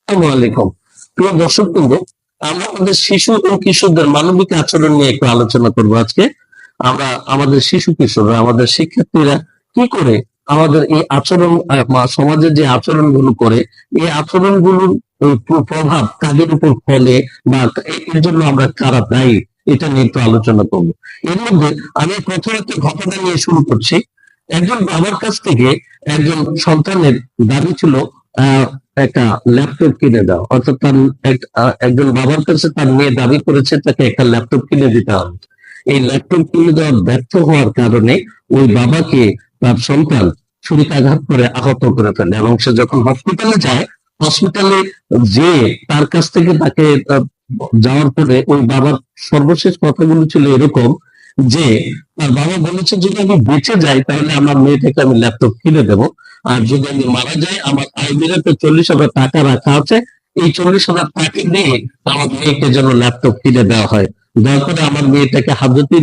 আসসালামু আলাইকুম। প্রিয় দর্শকবৃন্দ, আমরা আমাদের শিশু ও কিশোরদের মানবিক আচরণ নিয়ে একটু আলোচনা করব আজকে। আমরা আমাদের শিশু কিশোররা, আমাদের শিক্ষার্থীরা কি করে আমাদের এই আচরণ, সমাজের যে আচরণগুলো করে, এই আচরণগুলোর প্রভাব কাদের উপর ফেলে, বা এর জন্য আমরা কারা দায়ী, এটা নিয়ে একটু আলোচনা করব। এর মধ্যে আমি প্রথম একটা ঘটনা নিয়ে শুরু করছি। একজন বাবার কাছ থেকে একজন সন্তানের দাবি ছিল আহ একটা ল্যাপটপ কিনে দাও, অর্থাৎ তার একজন বাবার কাছে তার মেয়ে দাবি করেছে তাকে একটা ল্যাপটপ কিনে দিতে হবে। এই ল্যাপটপ কিনে দেওয়ার ব্যর্থ হওয়ার কারণে ওই বাবাকে তার সন্তান ছুরিকাঘাত করে আহত করে ফেলে, এবং সে যখন হসপিটালে যায়, হসপিটালে যে তার কাছ থেকে তাকে যাওয়ার পরে ওই বাবার সর্বশেষ কথাগুলো ছিল এরকম যে তার বাবা বলেছে, যদি আমি বেঁচে যাই তাহলে আমার মেয়েটাকে আমি ল্যাপটপ কিনে দেবো, আর যদি আমি মারা যাই আমার আইবিএতে 40,000 টাকা রাখা আছে, এই 40,000 টাকা দিয়ে আমার মেয়েকে যেন ল্যাপটপ কিনে দেওয়া হয়। দয়া করে আমার মেয়েটাকে হাজতে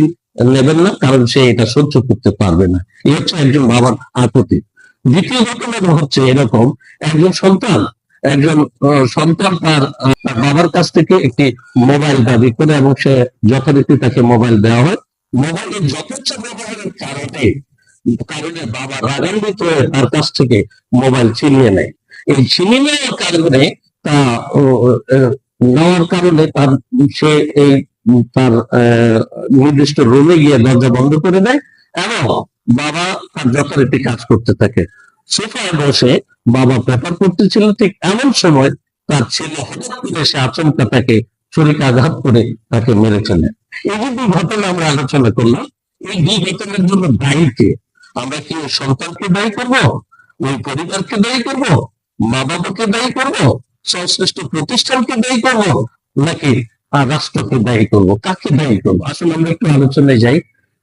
নেবেন না, কারণ সে এটা সহ্য করতে পারবে না। এই হচ্ছে একজন বাবার আকুতি। দ্বিতীয় ঘটনা হচ্ছে এরকম, একজন সন্তান একজন সন্তান তার বাবার কাছ থেকে একটি মোবাইল দাবি করে, এবং সে যথারীতি তাকে মোবাইল দেওয়া হয়। মোবাইলের যথেচ্ছ ব্যবহারের কারণে বাবা রাগান্বিত হয়ে তার কাছ থেকে মোবাইল ছিনিয়ে নেয়। এই ছিনিয়ে নেওয়ার কারণে তা নেওয়ার কারণে তার সে এই তার নির্দিষ্ট রুমে গিয়ে দরজা বন্ধ করে দেয়, এবং বাবা তার যথারীতি কাজ করতে থাকে। সোফায় বসে বাবা পেপার পড়তেছিল, ঠিক এমন সময় তার ছেলে হঠাৎ করে এসে আচমকা তাকে ছুরিকাঘাত করে তাকে মেরে ফেলে। এই যে দুই ঘটনা আমরা আলোচনা করলাম, এই দুই ঘটনার জন্য দায়ী কে? আমরা কি ওই সন্তানকে দায়ী করবো, ওই পরিবারকে দায়ী করবো, মা বাবাকে দায়ী করবো, সংশ্লিষ্ট প্রতিষ্ঠানকে দায়ী করবো, নাকি রাষ্ট্রকে দায়ী করবো? কাকে দায়ী করবো? আসলে আমরা একটু আলোচনায় যাই।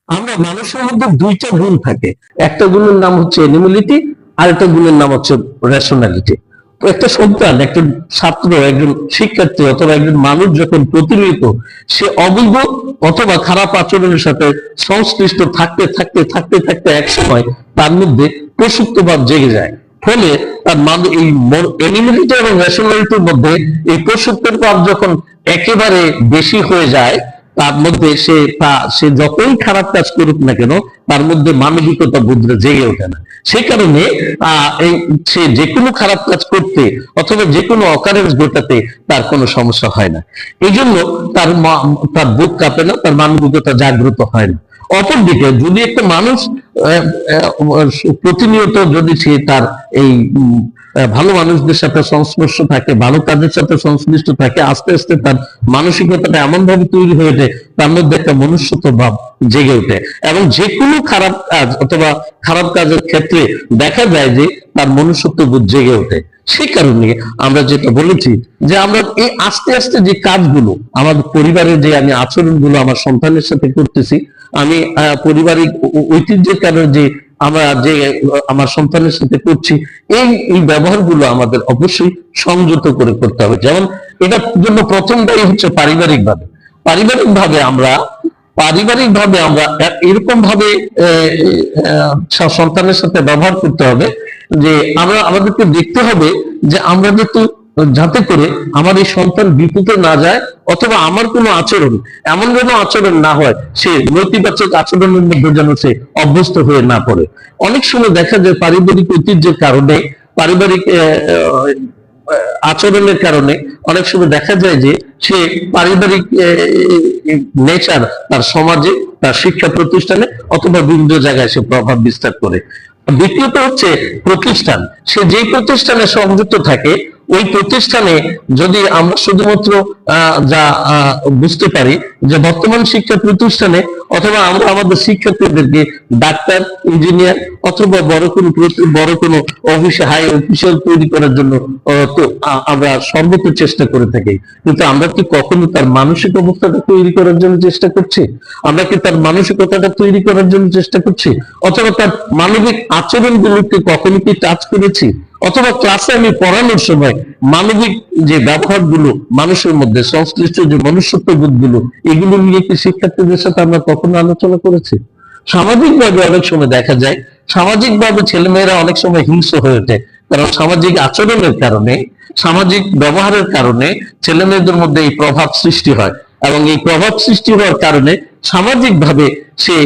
আমরা মানুষের মধ্যে দুইটা গুণ থাকে। একটা গুণের নাম হচ্ছে এনিমিলিটি, আর একটা গুণের নাম হচ্ছে রেশনালিটি। একটা সন্তান, একজন ছাত্র, একজন শিক্ষার্থী অথবা একজন মানুষ যখন প্রতিনিয়ত সে অবৈধ অথবা খারাপ আচরণের সাথে সংশ্লিষ্ট থাকতে থাকতে থাকতে থাকতে এক সময় তার মধ্যে প্রসুপ্তভাব জেগে যায়। ফলে তার এই এনিমিলিটি এবং রেশনালিটির মধ্যে এই প্রসুপ্তের ভাব যখন একেবারে বেশি হয়ে যায়, তার মধ্যে সে যতই খারাপ কাজ করুক না কেন, তার মধ্যে মানবিকতা বুদ্ধি জেগে ওঠে না। সেই কারণে সে যে কোনো খারাপ কাজ করতে অথবা যে কোনো অকারেন্স ঘটাতে তার কোনো সমস্যা হয় না। এই জন্য তার বুক কাঁপে না, তার মানবিকতা জাগ্রত হয় না। অপরদিকে যদি একটা মানুষ প্রতিনিয়ত যদি সে তার এই ভালো মানুষদের সাথে সংস্পর্শ থাকে, ভালো কাজের সাথে সংশ্লিষ্ট থাকে, আস্তে আস্তে তার মানসিকতাটা এমন ভাবে তৈরি হয়ে ওঠে, তার মধ্যে একটা মনুষ্যত্ব ভাব জেগে ওঠে, এবং যে কোনো খারাপ কাজ অথবা খারাপ কাজের ক্ষেত্রে দেখা যায় যে তার মনুষ্যত্ব বোধ জেগে ওঠে। সেই কারণে আমরা যেটা বলেছি যে আমরা এই আস্তে আস্তে যে কাজগুলো আমাদের পরিবারের, যে আমি আচরণগুলো আমার সন্তানের সাথে করতেছি, আমি পারিবারিক ঐতিহ্যের কারণে যে আমরা যে আমার সন্তানের সাথে করছি, এই ব্যবহারগুলো আমাদের অবশ্যই সংযত করে করতে হবে। যেমন এটার জন্য প্রথম দায়ী হচ্ছে পারিবারিক ভাবে আমরা এরকম ভাবে সন্তানের সাথে ব্যবহার করতে হবে যে আমাদেরকে দেখতে হবে যে আমরা যাতে করে আমার এই সন্তান বিপদে না যায়, অথবা আমার কোনো আচরণ এমন যেন আচরণ না হয় সে নেতিবাচক আচরণের মধ্যে যেন সে অভ্যস্ত হয়ে না পড়ে। অনেক সময় দেখা যায় পারিবারিক ঐতিহ্যের কারণে, পারিবারিক আচরণের কারণে অনেক সময় দেখা যায় যে সে পারিবারিক নেচার তার সমাজে, তার শিক্ষা প্রতিষ্ঠানে অথবা বিভিন্ন জায়গায় সে প্রভাব বিস্তার করে। দ্বিতীয়ত হচ্ছে প্রতিষ্ঠান। সে যে প্রতিষ্ঠানে সংযুক্ত থাকে, ওই প্রতিষ্ঠানে যদি আমরা শুধুমাত্র যা বুঝতে পারি যে বর্তমান শিক্ষা প্রতিষ্ঠানে অথবা আমরা আমাদের শিক্ষার্থীদেরকে ডাক্তার, ইঞ্জিনিয়ার অথবা বড় কোনো অফিসে হাই অফিসিয়াল তৈরি করার জন্য তো আমরা সর্বোচ্চ চেষ্টা করে থাকি, কিন্তু আমরা কি কখনো তার মানসিক অবস্থাটা তৈরি করার জন্য চেষ্টা করছি? আমরা কি তার মানসিকতাটা তৈরি করার জন্য চেষ্টা করছি? অথবা তার মানবিক আচরণগুলোকে কখনো কি টাচ করেছি? অথবা ক্লাসে আমি পড়ানোর সময় মানবিক যে ব্যবহারগুলো, মানুষের মধ্যে সংশ্লিষ্ট যে মনুষ্যত্ব বোধগুলো, এগুলো নিয়ে কি শিক্ষার্থীদের সাথে আমরা কখনো আলোচনা করেছি? সামাজিকভাবে অনেক সময় দেখা যায়, সামাজিকভাবে ছেলেমেয়েরা অনেক সময় হিংস্র হয়ে ওঠে। কারণ সামাজিক আচরণের কারণে, সামাজিক ব্যবহারের কারণে ছেলে মেয়েদের মধ্যে এই প্রভাব সৃষ্টি হয়, এবং এই প্রভাব সৃষ্টি হওয়ার কারণে সামাজিক ভাবে সে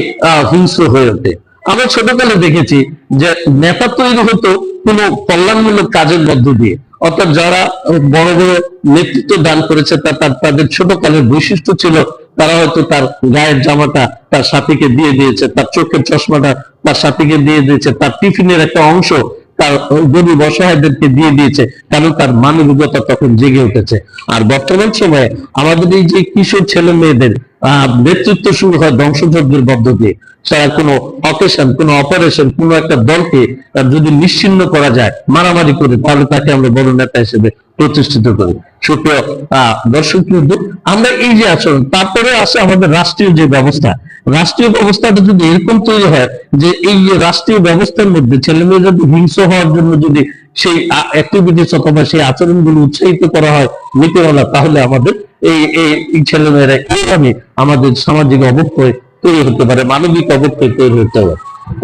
হিংস্র হয়ে ওঠে। আমরা ছোটকালে দেখেছি যে নেতা তৈরি হতো কোনো কল্যাণমূলক কাজের মধ্য দিয়ে, অর্থাৎ যারা বড় বড় নেতৃত্ব দান করেছে তাদের ছোটকালের বৈশিষ্ট্য ছিল তারা হয়তো তার গায়ের জামাটা তার সাথীকে দিয়ে দিয়েছে, তার চোখের চশমাটা তার সাথীকে দিয়ে দিয়েছে, তার টিফিনের একটা অংশ তার গরিব অসহায়দেরকে দিয়ে দিয়েছে, কারণ তার মানবিকতা তখন জেগে উঠেছে। আর বর্তমান সময়ে আমাদের এই যে কিশোর ছেলে মেয়েদের নেতৃত্ব শুরু হয় ধ্বংসযজ্ঞের মধ্য দিয়ে। তারা কোনো অকেশন, কোনো অপারেশন, কোনো একটা দলকে যদি নিশ্চিহ্ন করা যায় মারামারি করে, তাহলে তাকে আমরা বড় নেতা হিসেবে প্রতিষ্ঠিত করি। সুপ্রিয় দর্শক বৃন্দ, আমরা এই যে আচরণ, তারপরে আসে আমাদের রাষ্ট্রীয় যে ব্যবস্থা। রাষ্ট্রীয় ব্যবস্থাটা যদি এরকম তৈরি হয় যে এই যে রাষ্ট্রীয় ব্যবস্থার মধ্যে ছেলে মেয়ে যদি হিংস্র হওয়ার জন্য যদি সেই অ্যাক্টিভিটিস অথবা সেই আচরণগুলো উৎসাহিত করা হয় নীতিমালা, তাহলে আমাদের এই ছেলেমেয়েরা এইভাবে আমাদের সামাজিক অবক্ষয় তৈরি হতে পারে, মানবিক অবক্ষয় তৈরি হতে পারে।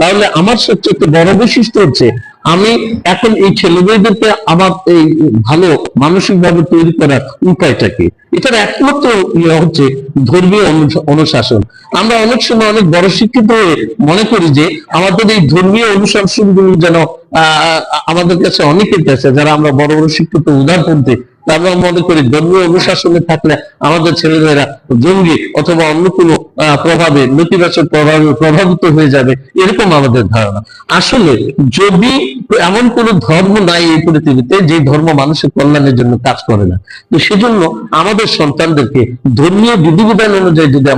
তাহলে আমার সবচেয়ে বড় বৈশিষ্ট্য হচ্ছে আমি এখন এই ছেলে মেয়েদেরকে আমার এই ভালো মানসিক ভাবে তৈরি করার উপায়টা কি? এটার একমাত্র ইয়ে হচ্ছে ধর্মীয় অনুশাসন। আমরা অনেক সময় অনেক বড় শিক্ষিত হয়ে মনে করি যে আমাদের এই ধর্মীয় অনুশাসনগুলো যেন আমাদের কাছে অনেকের কাছে, যারা আমরা বড় বড় শিক্ষিত উদাহরণতে, আমরা মনে করি ধর্মীয় অনুশাসনে থাকলে আমাদের ছেলেমেয়েরা জঙ্গি অথবা অন্য কোনো প্রভাবে, নেতিবাচক প্রভাবে প্রভাবিত হয়ে যাবে, এরকম আমাদের ধারণা। আসলে যদি এমন কোন ধর্ম নাই এই পৃথিবীতে যে ধর্ম মানুষের কল্যাণের জন্য কাজ করে না, তো সেজন্য আমাদের সন্তানদেরকে ধর্মীয় বিধিবিধান অনুযায়ী যদি